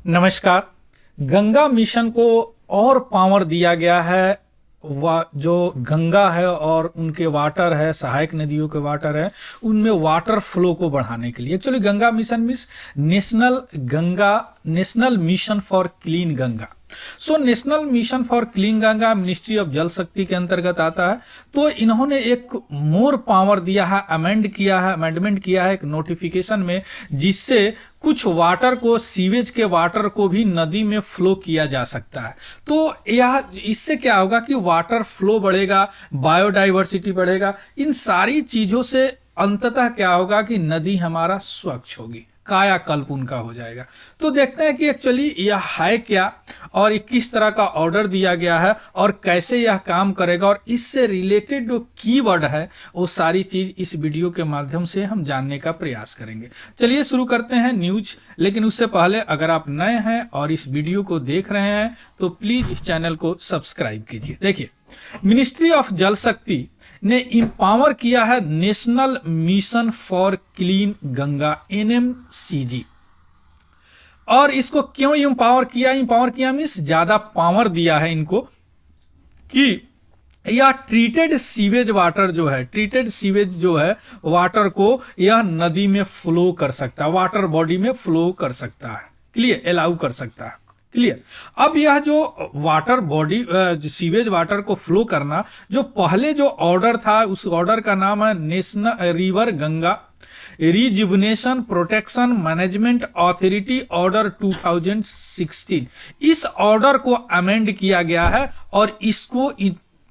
नमस्कार। गंगा मिशन को और पावर दिया गया है। जो गंगा है और उनके वाटर है, सहायक नदियों के वाटर है, उनमें वाटर फ्लो को बढ़ाने के लिए actually Ganga mission means national mission for clean Ganga. National mission for clean Ganga ministry of जल शक्ति के अंतर्गत आता है। तो इन्होंने एक मोर पावर दिया है, अमेंडमेंट किया है एक नोटिफिकेशन में, जिससे कुछ वाटर को, सीवेज के वाटर को भी नदी में फ्लो किया जा सकता है। तो यह इससे क्या होगा कि वाटर फ्लो बढ़ेगा, बायोडाइवर्सिटी बढ़ेगा। इन सारी चीजों से अंततः क्या होगा कि नदी हमारा स्वच्छ होगी, कायाकल्प उनका हो जाएगा। तो देखते हैं कि एक्चुअली यह है क्या और किस तरह का ऑर्डर दिया गया है और कैसे यह काम करेगा, और इससे रिलेटेड जो कीवर्ड है वो सारी चीज इस वीडियो के माध्यम से हम जानने का प्रयास करेंगे। चलिए शुरू करते हैं न्यूज। लेकिन उससे पहले अगर आप नए हैं और इस वीडियो को देख रहे हैं तो प्लीज इस चैनल को सब्सक्राइब कीजिए। देखिए, मिनिस्ट्री ऑफ जल शक्ति ने इंपावर किया है national mission for clean Ganga NMCG। और इसको क्यों इंपावर किया मीन्स ज्यादा पावर दिया है इनको कि यह ट्रीटेड सीवेज वाटर को यह नदी में फ्लो कर सकता है, वाटर बॉडी में फ्लो कर सकता है, क्लियर, अलाउ कर सकता है, क्लियर। अब यह जो वाटर बॉडी सीवेज वाटर को फ्लो करना, जो पहले जो ऑर्डर था उस ऑर्डर का नाम है national river Ganga rejuvenation protection management authority order 2016। इस ऑर्डर को अमेंड किया गया है और इसको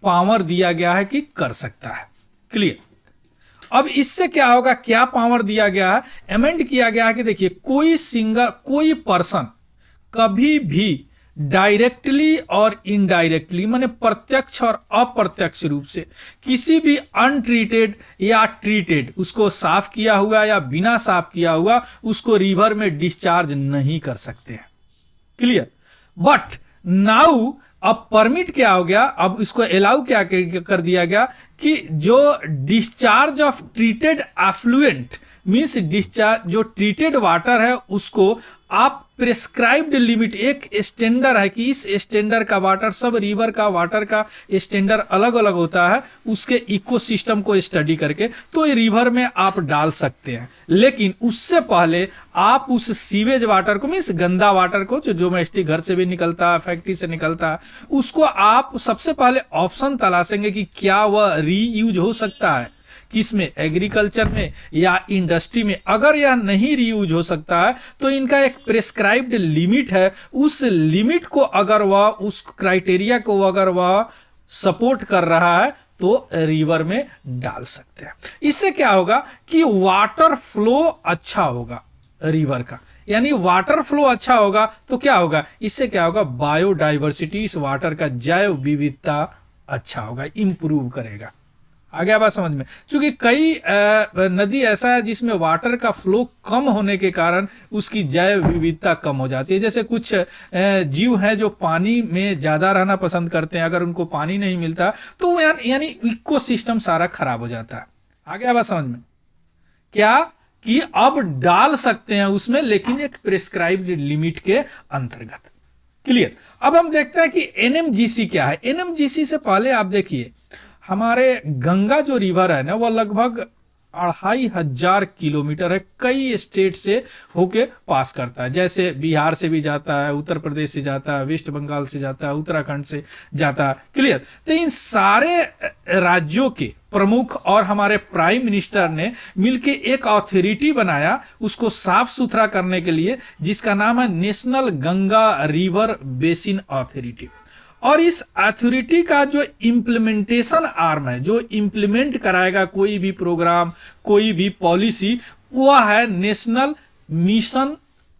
पावर दिया गया है कि कर सकता है, क्लियर। अब इससे क्या होगा, क्या पावर दिया गया है, अमेंड किया गया है कि देखिए, कोई पर्सन कभी भी डायरेक्टली और इनडायरेक्टली, माने प्रत्यक्ष और अप्रत्यक्ष रूप से किसी भी अनट्रीटेड या ट्रीटेड, उसको साफ किया हुआ या बिना साफ किया हुआ, उसको रिवर में डिस्चार्ज नहीं कर सकते हैं, क्लियर। बट नाउ अब परमिट क्या हो गया, अब इसको अलाउ क्या कर दिया गया कि जो discharge of treated effluent means discharge, जो ट्रीटेड वाटर है उसको आप प्रिस्क्राइब्ड लिमिट, एक स्टैंडर्ड है कि इस स्टैंडर्ड का वाटर, सब रिवर का वाटर का स्टैंडर्ड अलग अलग होता है, उसके इकोसिस्टम को स्टडी करके तो ये रिवर में आप डाल सकते हैं। लेकिन उससे पहले आप उस सीवेज वाटर को मीन्स गंदा वाटर को, जो डोमेस्टिक घर से भी निकलता है, फैक्ट्री से निकलता है, उसको आप सबसे पहले ऑप्शन तलाशेंगे कि क्या वह रीयूज हो सकता है, किसमें, एग्रीकल्चर में या इंडस्ट्री में। अगर यह नहीं रीयूज हो सकता है तो इनका एक प्रिस्क्राइब्ड लिमिट है, उस लिमिट को अगर वह, उस क्राइटेरिया को अगर वह सपोर्ट कर रहा है तो रिवर में डाल सकते हैं। इससे क्या होगा कि वाटर फ्लो अच्छा होगा रिवर का, यानी वाटर फ्लो अच्छा होगा तो क्या होगा, इससे क्या होगा, बायोडाइवर्सिटी, इस वाटर का जैव विविधता अच्छा होगा, इंप्रूव करेगा। आ गया बात समझ में। क्योंकि कई नदी ऐसा है जिसमें वाटर का फ्लो कम होने के कारण उसकी जैव विविधता कम हो जाती है। जैसे कुछ जीव हैं जो पानी में ज्यादा रहना पसंद करते हैं, अगर उनको पानी नहीं मिलता तो यानी इकोसिस्टम सारा खराब हो जाता है। आ गया बात समझ में। क्या कि अब डाल सकते हैं उसमें, लेकिन एक प्रिस्क्राइब्ड लिमिट के अंतर्गत, क्लियर। अब हम देखते हैं कि NMGC क्या है। NMGC से पहले आप देखिए, हमारे गंगा जो रिवर है ना, वह लगभग 2500 किलोमीटर है, कई स्टेट से होके पास करता है। जैसे बिहार से भी जाता है, उत्तर प्रदेश से जाता है, वेस्ट बंगाल से जाता है, उत्तराखंड से जाता है, क्लियर। तो इन सारे राज्यों के प्रमुख और हमारे प्राइम मिनिस्टर ने मिलके एक अथॉरिटी बनाया उसको साफ सुथरा करने के लिए, जिसका नाम है national Ganga river basin authority. और इस अथॉरिटी का जो इम्प्लीमेंटेशन आर्म है, जो इम्प्लीमेंट कराएगा कोई भी प्रोग्राम, कोई भी पॉलिसी, वह है national mission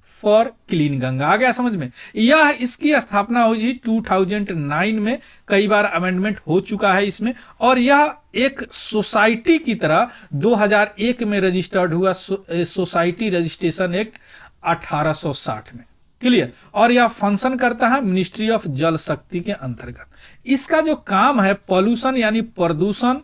for clean Ganga. आ गया समझ में। यह इसकी स्थापना हुई 2009 में, कई बार अमेंडमेंट हो चुका है इसमें, और यह एक सोसाइटी की तरह 2001 में रजिस्टर्ड हुआ, सोसाइटी रजिस्ट्रेशन एक्ट 1860 में, क्लियर। और यह फंक्शन करता है मिनिस्ट्री ऑफ जल शक्ति के अंतर्गत। इसका जो काम है, पॉल्यूशन यानी प्रदूषण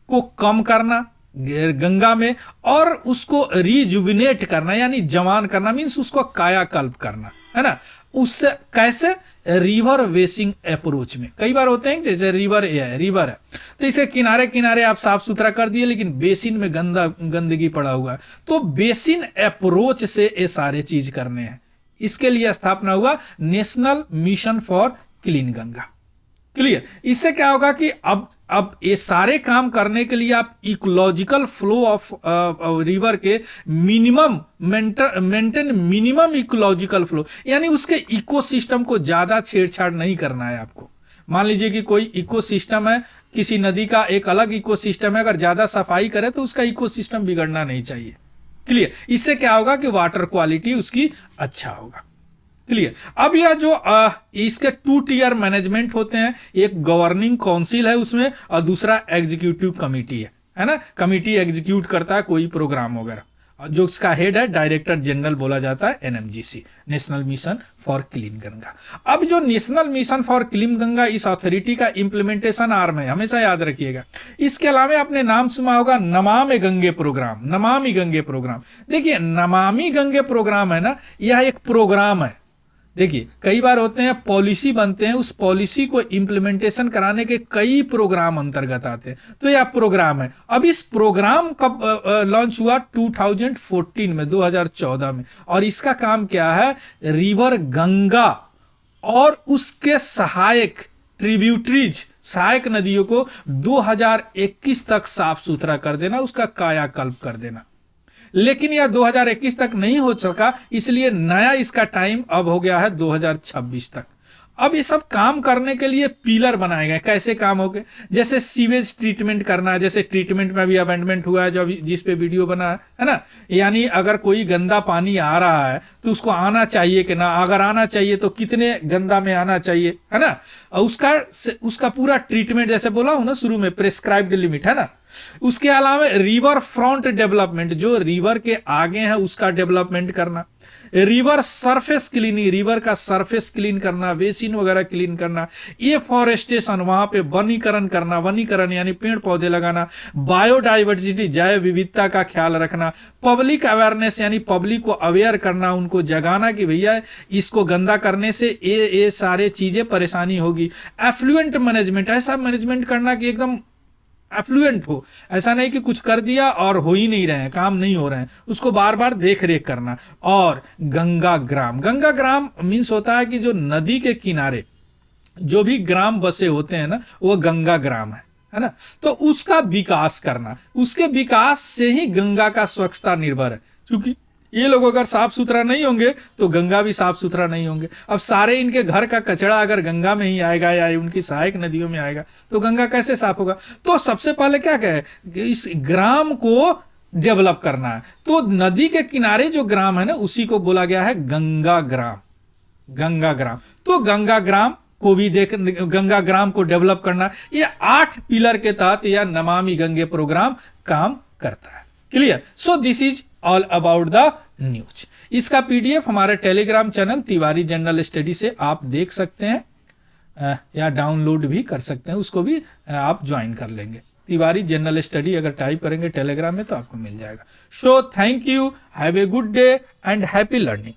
को कम करना, गंगा में और उसको रिजुविनेट करना यानी जवान करना, मीन्स उसको कायाकल्प करना, है ना। उससे कैसे? रिवर वेसिंग अप्रोच में। कई बार होते हैं जैसे रिवर है तो इसे किनारे किनारे आप साफ सुथरा कर दिए, लेकिन बेसिन में गंदगी पड़ा हुआ है, तो बेसिन अप्रोच से ये सारे चीज करने हैं। इसके लिए स्थापना हुआ national mission for clean Ganga. Clear. इससे क्या होगा कि अब ये सारे काम करने के लिए आप इकोलॉजिकल फ्लो ऑफ रिवर के minimum maintain minimum ecological flow, यानी उसके इकोसिस्टम को ज्यादा छेड़छाड़ नहीं करना है आपको। मान लीजिए कि कोई इकोसिस्टम है, किसी नदी का एक अलग इकोसिस्टम है, अगर ज्यादा सफाई करे तो उसका इकोसिस्टम बिगड़ना नहीं चाहिए। क्लियर। इससे क्या होगा कि वाटर क्वालिटी उसकी अच्छा होगा। क्लियर। अब यह जो इसके 2 टियर मैनेजमेंट होते हैं, एक गवर्निंग काउंसिल है उसमें और दूसरा एग्जीक्यूटिव कमिटी है ना। कमिटी एग्जीक्यूट करता है कोई प्रोग्राम वगैरह, और जो इसका हेड है डायरेक्टर जनरल बोला जाता है NMGC, national mission for clean Ganga. अब जो national mission for clean Ganga इस अथॉरिटी का इंप्लीमेंटेशन आर्म है, हमेशा याद रखिएगा। इसके अलावा आपने नाम सुना होगा नमामि गंगे प्रोग्राम। नमामि गंगे प्रोग्राम, देखिए नमामि गंगे प्रोग्राम है ना, यह एक प्रोग्राम है। देखिए कई बार होते हैं पॉलिसी बनते हैं, उस पॉलिसी को इंप्लीमेंटेशन कराने के कई प्रोग्राम अंतर्गत आते हैं, तो यह प्रोग्राम है। अब इस प्रोग्राम कब लॉन्च हुआ? 2014 में, 2014 में। और इसका काम क्या है? रिवर गंगा और उसके सहायक ट्रिब्यूटरीज, सहायक नदियों को 2021 तक साफ सुथरा कर देना, उसका कायाकल्प कर देना। लेकिन यह 2021 तक नहीं हो सका, इसलिए नया इसका टाइम अब हो गया है 2026 तक। अब ये सब काम करने के लिए पिलर बनाए गए। कैसे काम हो गए? जैसे सीवेज ट्रीटमेंट करना है, जैसे ट्रीटमेंट में भी अमेंडमेंट हुआ है जो जिस पे वीडियो बना है ना, यानी अगर कोई गंदा पानी आ रहा है तो उसको आना चाहिए कि ना, अगर आना चाहिए तो कितने गंदा में आना चाहिए, है ना। उसका पूरा ट्रीटमेंट, जैसे बोला हूं ना शुरू में, प्रिस्क्राइब्ड लिमिट, है ना। उसके अलावा रिवर फ्रंट डेवलपमेंट, जो रिवर के आगे है उसका डेवलपमेंट करना। रिवर सरफेस क्लीनिंग, रिवर का सरफेस क्लीन करना, बेसिन वगैरह क्लीन करना। ये फॉरेस्टेशन, वहां पे वनीकरण करना, वनीकरण यानी पेड़ पौधे लगाना। बायोडाइवर्सिटी, जैव विविधता का ख्याल रखना। पब्लिक अवेयरनेस यानी पब्लिक को अवेयर करना, उनको जगाना कि भैया इसको गंदा करने से ये सारे चीजें परेशानी होगी। एफ्लुएंट मैनेजमेंट, ऐसा मैनेजमेंट करना कि एकदम एफ्लुएंट हो, ऐसा नहीं कि कुछ कर दिया और हो ही नहीं रहे हैं, काम नहीं हो रहे हैं, उसको बार बार देख रेख करना। और गंगा ग्राम, गंगा ग्राम मीन्स होता है कि जो नदी के किनारे जो भी ग्राम बसे होते हैं ना, वो गंगा ग्राम है ना। तो उसका विकास करना, उसके विकास से ही गंगा का स्वच्छता निर्भर है। क्योंकि ये लोग अगर साफ सुथरा नहीं होंगे तो गंगा भी साफ सुथरा नहीं होंगे। अब सारे इनके घर का कचरा अगर गंगा में ही आएगा या उनकी सहायक नदियों में आएगा तो गंगा कैसे साफ होगा? तो सबसे पहले क्या कहे, इस ग्राम को डेवलप करना है। तो नदी के किनारे जो ग्राम है ना, उसी को बोला गया है गंगा ग्राम। गंगा ग्राम, तो गंगा ग्राम को भी गंगा ग्राम को डेवलप करना, ये 8 पिलर के तहत यह नमामि गंगे प्रोग्राम काम करता है। Clear. So this is all about the news. इसका PDF हमारे Telegram channel Tiwari general study से आप देख सकते हैं या डाउनलोड भी कर सकते हैं, उसको भी आप ज्वाइन कर लेंगे। तिवारी जनरल स्टडी अगर टाइप करेंगे टेलीग्राम में तो आपको मिल जाएगा। So thank you, have a good day and happy learning.